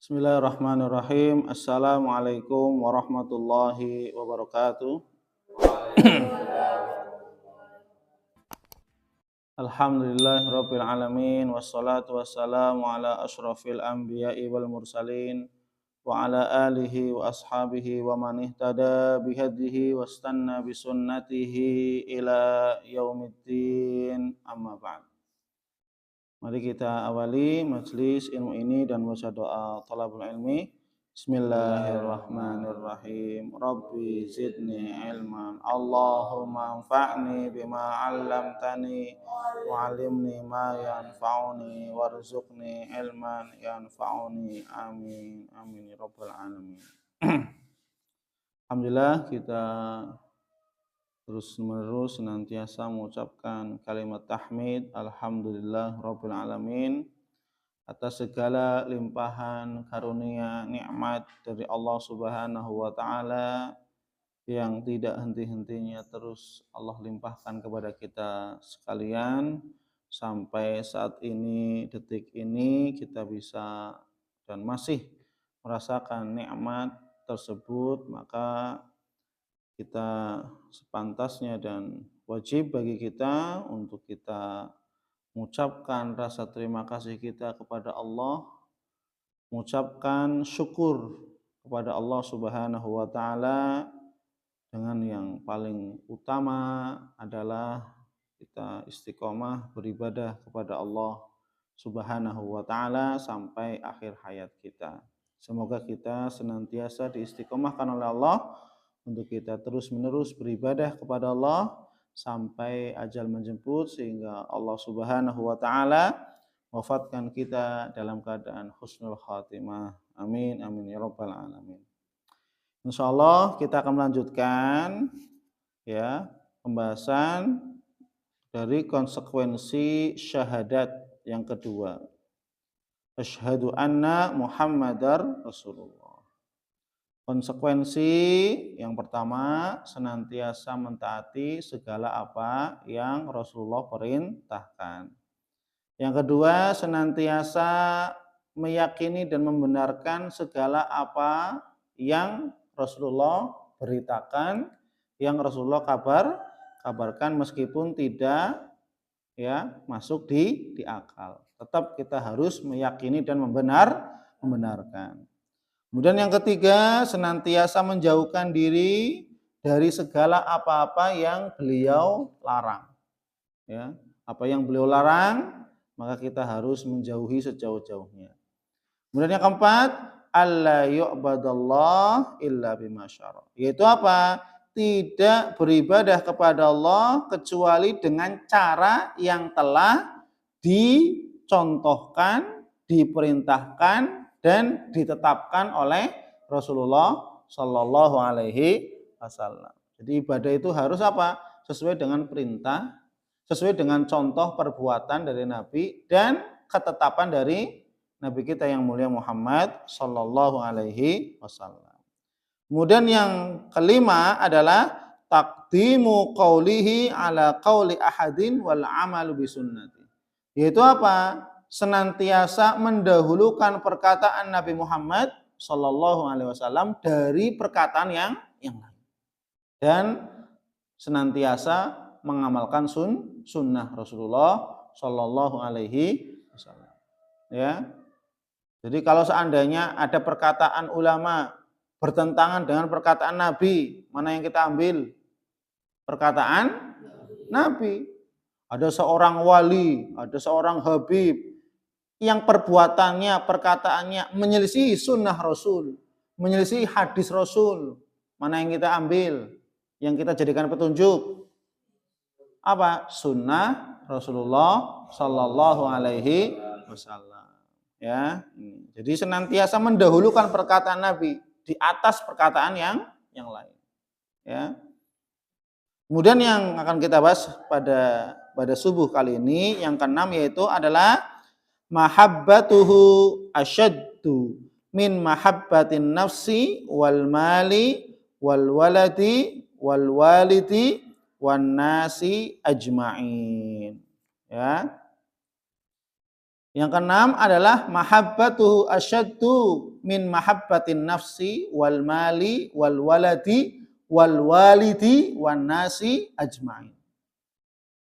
Bismillahirrahmanirrahim. Assalamualaikum warahmatullahi wabarakatuh. Alhamdulillahirabbil alamin wassalatu wassalamu ala asyrafil anbiya'i wal mursalin wa ala alihi wa ashabihi wa man ihtada bihadihi wastanna bisunnatihi ila yaumiddin. Amma ba'd. Mari kita awali majelis ilmu ini dan baca doa thalabul ilmi. Bismillahirrahmanirrahim. Rabbi zidni ilman. Allahumma anfa'ni bima 'allamtani wa 'allimni ma yanfa'uni warzuqni ilman yanfa'uni. Amin. Amin ya rabbal alamin. Alhamdulillah kita terus-menerus senantiasa mengucapkan kalimat tahmid alhamdulillah rabbil alamin atas segala limpahan karunia nikmat dari Allah Subhanahu wa taala yang tidak henti-hentinya terus Allah limpahkan kepada kita sekalian sampai saat ini, detik ini kita bisa dan masih merasakan nikmat tersebut. Maka kita sepantasnya dan wajib bagi kita untuk kita mengucapkan rasa terima kasih kita kepada Allah, mengucapkan syukur kepada Allah Subhanahu wa taala, dengan yang paling utama adalah kita istiqomah beribadah kepada Allah Subhanahu wa taala sampai akhir hayat kita. Semoga kita senantiasa diistiqomahkan oleh Allah untuk kita terus-menerus beribadah kepada Allah sampai ajal menjemput, sehingga Allah Subhanahu wa taala wafatkan kita dalam keadaan husnul khatimah. Amin amin ya rabbal alamin. Insyaallah kita akan melanjutkan ya pembahasan dari konsekuensi syahadat yang kedua. Asyhadu anna Muhammadar Rasulullah. Konsekuensi yang pertama, senantiasa mentaati segala apa yang Rasulullah perintahkan. Yang kedua, senantiasa meyakini dan membenarkan segala apa yang Rasulullah beritakan, yang Rasulullah kabarkan meskipun tidak masuk di akal. Tetap kita harus meyakini dan membenarkan. Kemudian yang ketiga, senantiasa menjauhkan diri dari segala apa-apa yang beliau larang. Ya, apa yang beliau larang, maka kita harus menjauhi sejauh-jauhnya. Kemudian yang keempat, alla yu'badallah illa bima syara. Yaitu apa? Tidak beribadah kepada Allah kecuali dengan cara yang telah dicontohkan, diperintahkan dan ditetapkan oleh Rasulullah Shallallahu Alaihi Wasallam. Jadi ibadah itu harus apa? Sesuai dengan perintah, sesuai dengan contoh perbuatan dari Nabi dan ketetapan dari Nabi kita yang mulia Muhammad Shallallahu Alaihi Wasallam. Kemudian yang kelima adalah taqdimu qaulihi ala qauli ahadin wal amalu bisunnati. Yaitu apa? Senantiasa mendahulukan perkataan Nabi Muhammad Shallallahu Alaihi Wasallam dari perkataan yang lain, dan senantiasa mengamalkan sunnah Rasulullah Shallallahu Alaihi Wasallam. Ya, jadi kalau seandainya ada perkataan ulama bertentangan dengan perkataan Nabi, mana yang kita ambil? Perkataan Nabi. Ada seorang wali, ada seorang habib yang perbuatannya, perkataannya menyelisihi sunnah Rasul, menyelisihi hadis Rasul. Mana yang kita ambil? Yang kita jadikan petunjuk? Apa? Sunnah Rasulullah Sallallahu Alaihi Wasallam. Ya, jadi senantiasa mendahulukan perkataan Nabi di atas perkataan yang lain. Ya. Kemudian yang akan kita bahas pada subuh kali ini yang keenam, yaitu adalah mahabbatuhu asyaddu min mahabbatin nafsi wal mali wal waladi wal walidi wan nasi ajma'in. Ya. Yang keenam adalah mahabbatuhu asyaddu min mahabbatin nafsi wal mali wal waladi wal walidi wan nasi ajma'in.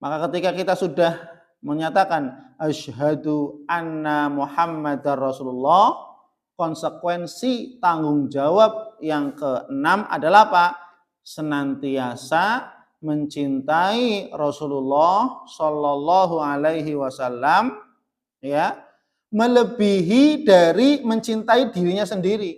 Maka ketika kita sudah menyatakan asyhadu anna Muhammadar Rasulullah, konsekuensi tanggung jawab yang keenam adalah apa? Senantiasa mencintai Rasulullah Shallallahu Alaihi Wasallam, ya, melebihi dari mencintai dirinya sendiri,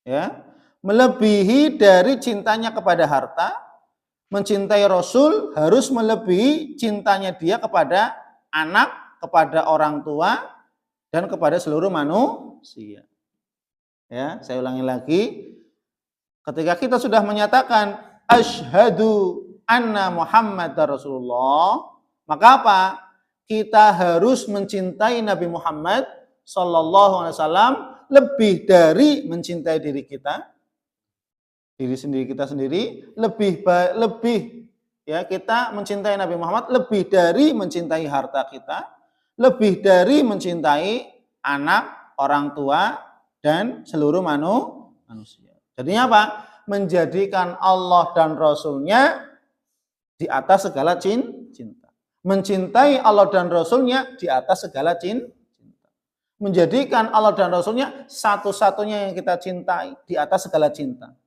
ya, melebihi dari cintanya kepada harta. Mencintai Rasul harus melebihi cintanya dia kepada anak, kepada orang tua, dan kepada seluruh manusia. Ya, saya ulangi lagi. Ketika kita sudah menyatakan asyhadu anna Muhammadar Rasulullah, maka apa? Kita harus mencintai Nabi Muhammad sallallahu alaihi wasallam lebih dari mencintai diri kita. Diri sendiri kita sendiri lebih ya, kita mencintai Nabi Muhammad lebih dari mencintai harta kita, lebih dari mencintai anak, orang tua, dan seluruh manusia. Jadinya apa? Menjadikan Allah dan Rasulnya di atas segala cinta. Mencintai Allah dan Rasulnya di atas segala cinta. Menjadikan Allah dan Rasulnya satu-satunya yang kita cintai di atas segala cinta.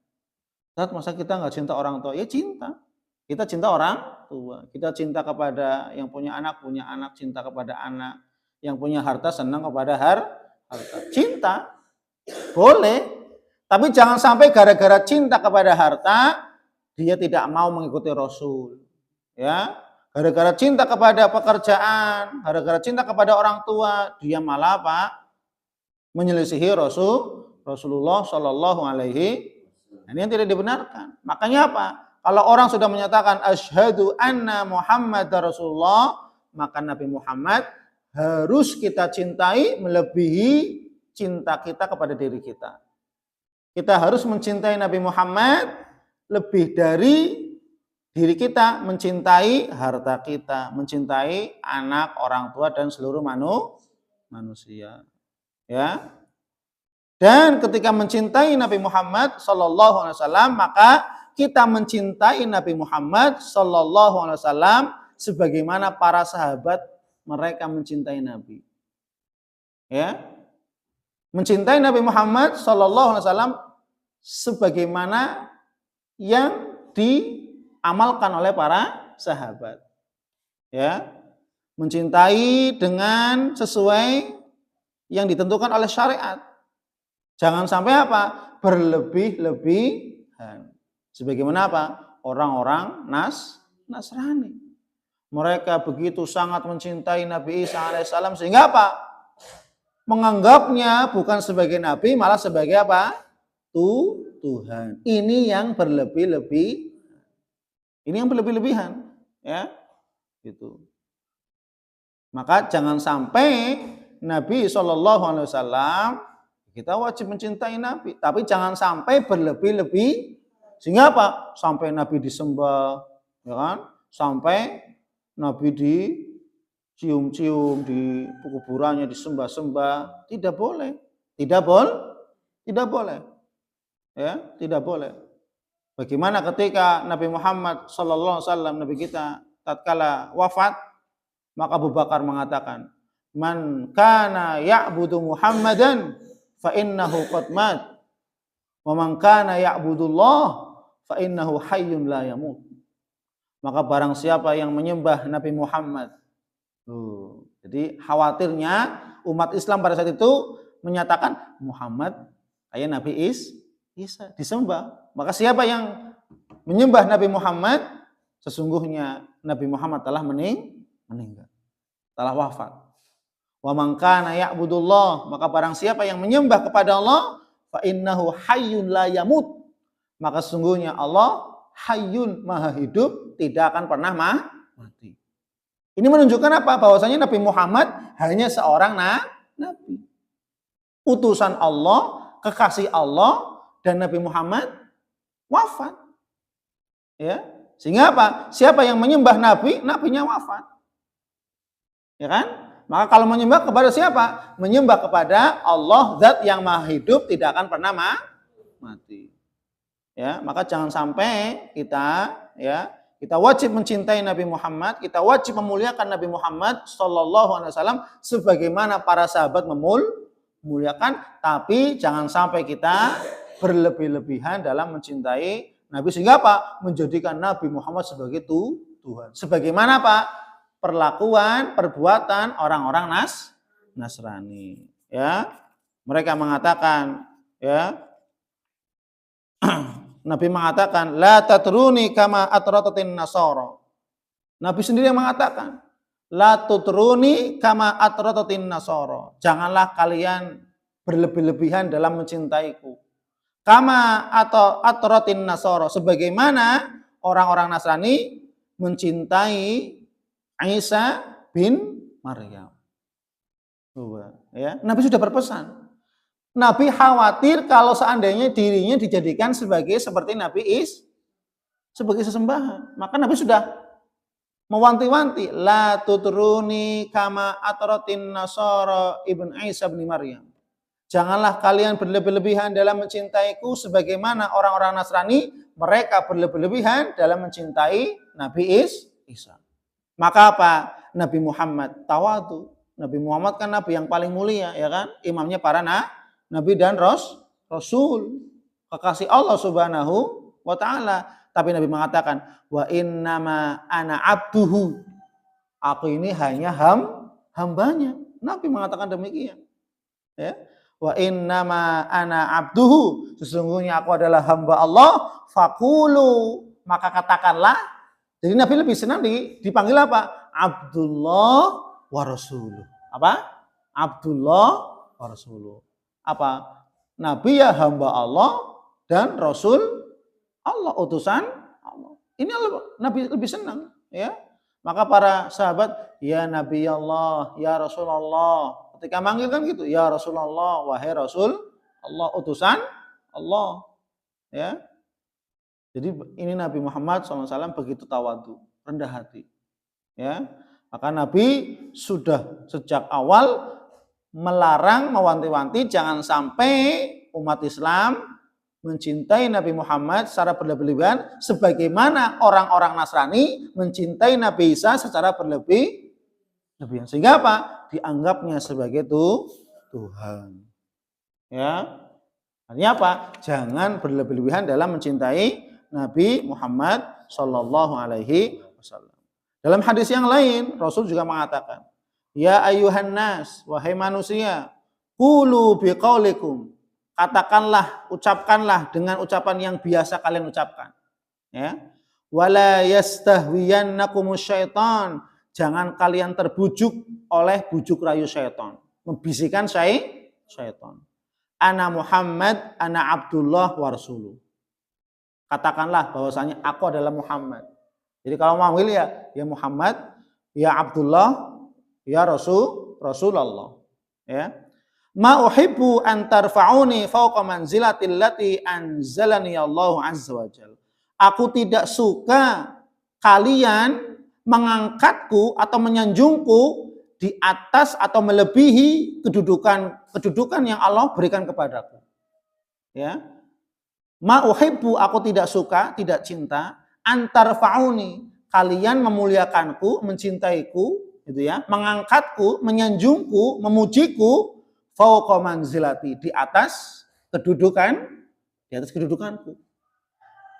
Masa kita nggak cinta orang tua? Ya cinta. Kita cinta orang tua. Kita cinta kepada yang punya anak, cinta kepada anak. Yang punya harta, senang kepada harta. Cinta. Boleh. Tapi jangan sampai gara-gara cinta kepada harta, dia tidak mau mengikuti Rasul. Ya. Gara-gara cinta kepada pekerjaan, gara-gara cinta kepada orang tua, dia malah apa? Menyelisihi Rasulullah Shallallahu Alaihi. Ini yang tidak dibenarkan. Makanya apa? Kalau orang sudah menyatakan asyhadu anna Muhammadar Rasulullah, maka Nabi Muhammad harus kita cintai melebihi cinta kita kepada diri kita. Kita harus mencintai Nabi Muhammad lebih dari diri kita, mencintai harta kita, mencintai anak, orang tua, dan seluruh manusia. Ya. Dan ketika mencintai Nabi Muhammad sallallahu alaihi wasallam, maka kita mencintai Nabi Muhammad sallallahu alaihi wasallam sebagaimana para sahabat mereka mencintai Nabi. Ya. Mencintai Nabi Muhammad sallallahu alaihi wasallam sebagaimana yang diamalkan oleh para sahabat. Ya. Mencintai dengan sesuai yang ditentukan oleh syariat. Jangan sampai apa? Berlebih-lebihan. Sebagaimana apa? Orang-orang Nasrani. Mereka begitu sangat mencintai Nabi Isa alaihissalam sehingga apa? Menganggapnya bukan sebagai Nabi, malah sebagai apa? Tuhan. Ini yang berlebih-lebih. Ini yang berlebih-lebihan. Ya, gitu. Maka jangan sampai Nabi SAW, kita wajib mencintai Nabi, tapi jangan sampai berlebih-lebih sehingga apa? Sampai Nabi disembah, ya kan? Sampai Nabi dicium-cium, di kuburannya disembah-sembah, tidak boleh. Tidak boleh. Ya, tidak boleh. Bagaimana ketika Nabi Muhammad sallallahu alaihi wasallam, Nabi kita tatkala wafat, maka Abu Bakar mengatakan, "Man kana ya'budu Muhammadan fa innahu qad mat wa man kana ya'budullah fa innahu hayyun la yamut." Maka barang siapa yang menyembah Nabi Muhammad. Jadi khawatirnya umat Islam pada saat itu menyatakan Muhammad kayak Nabi Isa disembah. Maka siapa yang menyembah Nabi Muhammad, sesungguhnya Nabi Muhammad telah meninggal, telah wafat. Wa man kana ya'budullah, maka barang siapa yang menyembah kepada Allah, fa innahu hayyun la yamut, maka sesungguhnya Allah hayyun, maha hidup, tidak akan pernah mati. Ini menunjukkan apa? Bahwasanya Nabi Muhammad hanya seorang nabi. Utusan Allah, kekasih Allah, dan Nabi Muhammad wafat. Ya, sehingga apa? Siapa yang menyembah nabi, nabinya wafat. Ya kan? Maka kalau menyembah kepada siapa? Menyembah kepada Allah, zat yang maha hidup, tidak akan pernah mati. Ya, maka jangan sampai kita wajib mencintai Nabi Muhammad, kita wajib memuliakan Nabi Muhammad sallallahu alaihi wasallam sebagaimana para sahabat memuliakan, tapi jangan sampai kita berlebih-lebihan dalam mencintai Nabi sehingga apa? Menjadikan Nabi Muhammad sebagai Tuhan. Sebagaimana apa? Perlakuan, perbuatan orang-orang Nasrani. Ya, mereka mengatakan, ya, Nabi mengatakan, la tatruni kama atratatin nasara. Nabi sendiri yang mengatakan, la tutruni kama atratatin nasara. Janganlah kalian berlebih-lebihan dalam mencintaiku. Kama atau atratin nasara. Sebagaimana orang-orang Nasrani mencintai Isa bin Maryam. Ya, Nabi sudah berpesan. Nabi khawatir kalau seandainya dirinya dijadikan seperti Nabi sebagai sesembahan. Maka Nabi sudah mewanti-wanti, la tutruni kama atratin nasara ibn Isa bin Maryam. Janganlah kalian berlebih-lebihan dalam mencintaiku sebagaimana orang-orang Nasrani mereka berlebih-lebihan dalam mencintai Nabi Isa. Maka apa? Nabi Muhammad tawadu. Nabi Muhammad kan nabi yang paling mulia, ya kan? Imamnya para Nabi dan Rasul, kekasih Allah Subhanahu wa ta'ala. Tapi Nabi mengatakan, wa innama ana abduhu. Aku ini hanya hambanya. Nabi mengatakan demikian. Ya. Wa innama ana abduhu. Sesungguhnya aku adalah hamba Allah. Fakulu. Maka katakanlah. Jadi Nabi lebih senang dipanggil apa? Abdullah wa Rasuluh. Apa? Abdullah wa Rasuluh. Apa? Nabi ya hamba Allah dan Rasul Allah, utusan Allah. Ini Nabi lebih senang, ya. Maka para sahabat, ya Nabi Allah, ya Rasulullah. Ketika manggil kan gitu, ya Rasulullah, wahai Rasul Allah, utusan Allah, ya. Jadi ini Nabi Muhammad SAW begitu tawadu, rendah hati, ya. Maka Nabi sudah sejak awal melarang, mewanti-wanti jangan sampai umat Islam mencintai Nabi Muhammad secara berlebih-lebihan sebagaimana orang-orang Nasrani mencintai Nabi Isa secara berlebih-lebihan. Sehingga apa? Dianggapnya sebagai Tuhan. Ya. Artinya apa? Jangan berlebih-lebihan dalam mencintai Nabi Muhammad sallallahu alaihi wasallam. Dalam hadis yang lain, Rasul juga mengatakan, ya ayyuhan nas, wahai manusia, qulu biqaulikum. Katakanlah, ucapkanlah dengan ucapan yang biasa kalian ucapkan. Ya. Wala yastahwiyannakumus syaitan. Jangan kalian terbujuk oleh bujuk rayu syaitan. Membisikkan syaitan. Ana Muhammad, ana Abdullah wa Rasuluh. Katakanlah bahwasanya aku adalah Muhammad. Jadi kalau mau manggil ya Muhammad, ya Abdullah, ya Rasulullah. Ya. Ma uhibbu an tarfa'uni fawqa manzilatil lati anzalani Allahu azza wa jalla. Aku tidak suka kalian mengangkatku atau menyanjungku di atas atau melebihi kedudukan yang Allah berikan kepadaku. Ya. Ma uhibbu, aku tidak suka, tidak cinta, antar fa'uni, kalian memuliakanku, mencintaiku, gitu ya, mengangkatku, menyanjungku, memujiku, fauqa manzilati, di atas kedudukanku.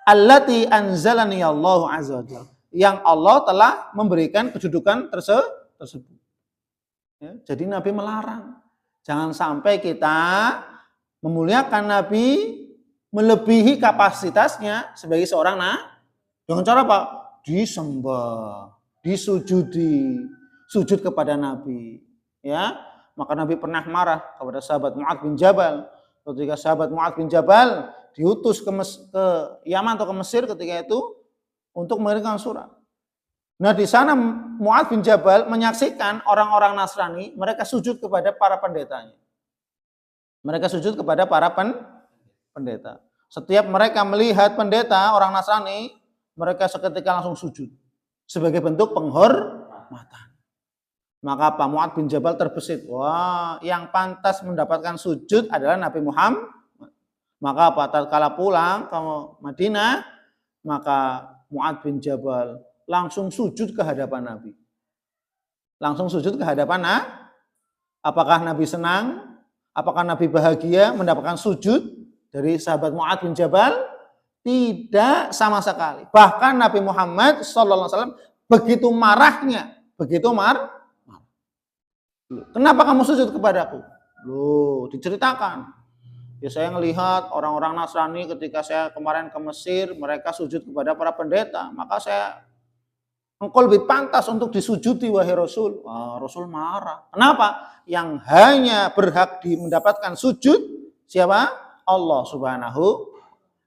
Allati anzalani Allahu azza wajalla, yang Allah telah memberikan kedudukan tersebut. Ya, jadi Nabi melarang, jangan sampai kita memuliakan Nabi melebihi kapasitasnya sebagai seorang dengan cara apa? Disembah, disujudi, sujud kepada Nabi. Ya, maka Nabi pernah marah kepada sahabat Mu'adz bin Jabal. Ketika sahabat Mu'adz bin Jabal diutus ke Yaman atau ke Mesir ketika itu untuk mengirimkan surat. Nah di sana Mu'adz bin Jabal menyaksikan orang-orang Nasrani mereka sujud kepada para pendetanya. Mereka sujud kepada para pendeta. Setiap mereka melihat pendeta orang Nasrani, mereka seketika langsung sujud sebagai bentuk penghormatan. Maka Pak Mu'adz bin Jabal terbesit. Wah, yang pantas mendapatkan sujud adalah Nabi Muhammad. Maka tatkala pulang ke Madinah, maka Mu'adz bin Jabal langsung sujud ke hadapan Nabi. Langsung sujud ke hadapan Nabi. Apakah Nabi senang? Apakah Nabi bahagia mendapatkan sujud dari sahabat Mu'adz bin Jabal? Tidak sama sekali. Bahkan Nabi Muhammad SAW begitu marahnya, kenapa kamu sujud kepadaku? Loh, diceritakan. Ya saya melihat orang-orang Nasrani ketika saya kemarin ke Mesir, mereka sujud kepada para pendeta. Maka engkau lebih pantas untuk disujudi wahai Rasul. Rasul marah. Kenapa? Yang hanya berhak mendapatkan sujud siapa? Allah Subhanahu.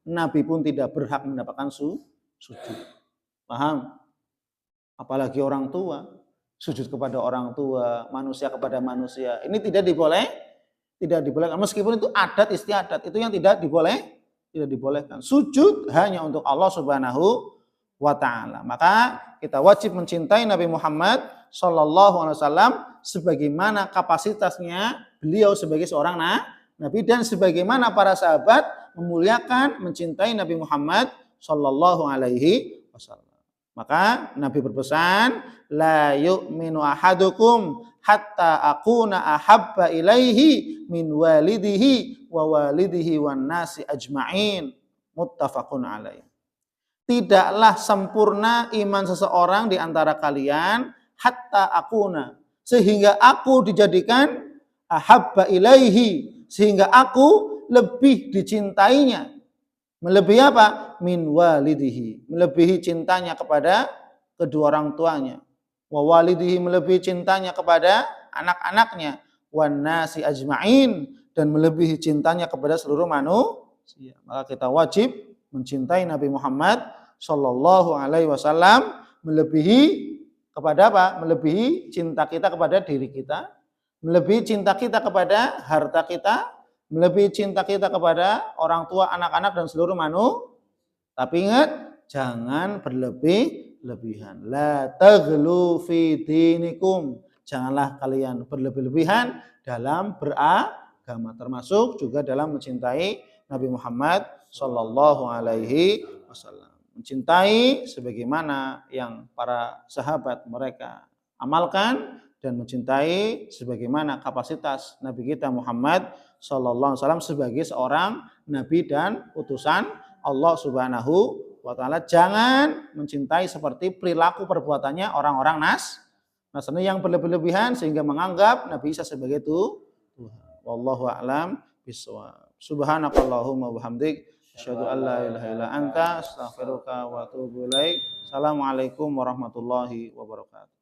Nabi pun tidak berhak mendapatkan sujud. Paham? Apalagi orang tua. Sujud kepada orang tua, manusia kepada manusia. Ini tidak dibolehkan. Meskipun itu adat istiadat, itu yang tidak dibolehkan. Sujud hanya untuk Allah Subhanahu wa ta'ala. Maka kita wajib mencintai Nabi Muhammad sallallahu alaihi wasallam sebagaimana kapasitasnya beliau sebagai seorang nabi dan sebagaimana para sahabat memuliakan mencintai Nabi Muhammad sallallahu alaihi wasallam. Maka Nabi berpesan, la yu'minu ahadukum hatta akuna ahabba ilaihi min walidihi wa walidihi wan nasi ajma'in. Muttafaqun alaih. Tidaklah sempurna iman seseorang di antara kalian hatta akuna, sehingga aku dijadikan ahabba ilaihi, sehingga aku lebih dicintainya. Melebihi apa? Min walidihi, melebihi cintanya kepada kedua orang tuanya. Wa walidihi, melebihi cintanya kepada anak-anaknya. Wan nasi ajma'in, dan melebihi cintanya kepada seluruh manusia. Maka kita wajib mencintai Nabi Muhammad sallallahu alaihi wasallam melebihi kepada apa? Melebihi cinta kita kepada diri kita, melebihi cinta kita kepada harta kita, melebihi cinta kita kepada orang tua, anak-anak dan seluruh manusia. Tapi ingat, jangan berlebih-lebihan. La taghlu fi dinikum. Janganlah kalian berlebih-lebihan dalam beragama, termasuk juga dalam mencintai Nabi Muhammad sallallahu alaihi wasallam. Mencintai sebagaimana yang para sahabat mereka amalkan dan mencintai sebagaimana kapasitas Nabi kita Muhammad sallallahu alaihi wasallam sebagai seorang nabi dan utusan Allah Subhanahu wa taala. Jangan mencintai seperti perilaku perbuatannya orang-orang Nasrani yang berlebih-lebihan sehingga menganggap Nabi Isa sebagai Tuhan. Wallahu a'lam bishawab. Subhanakallahumma wa bihamdik asyhadu an la ilaha illa anta astaghfiruka wa atubu ilaik. Assalamualaikum warahmatullahi wabarakatuh.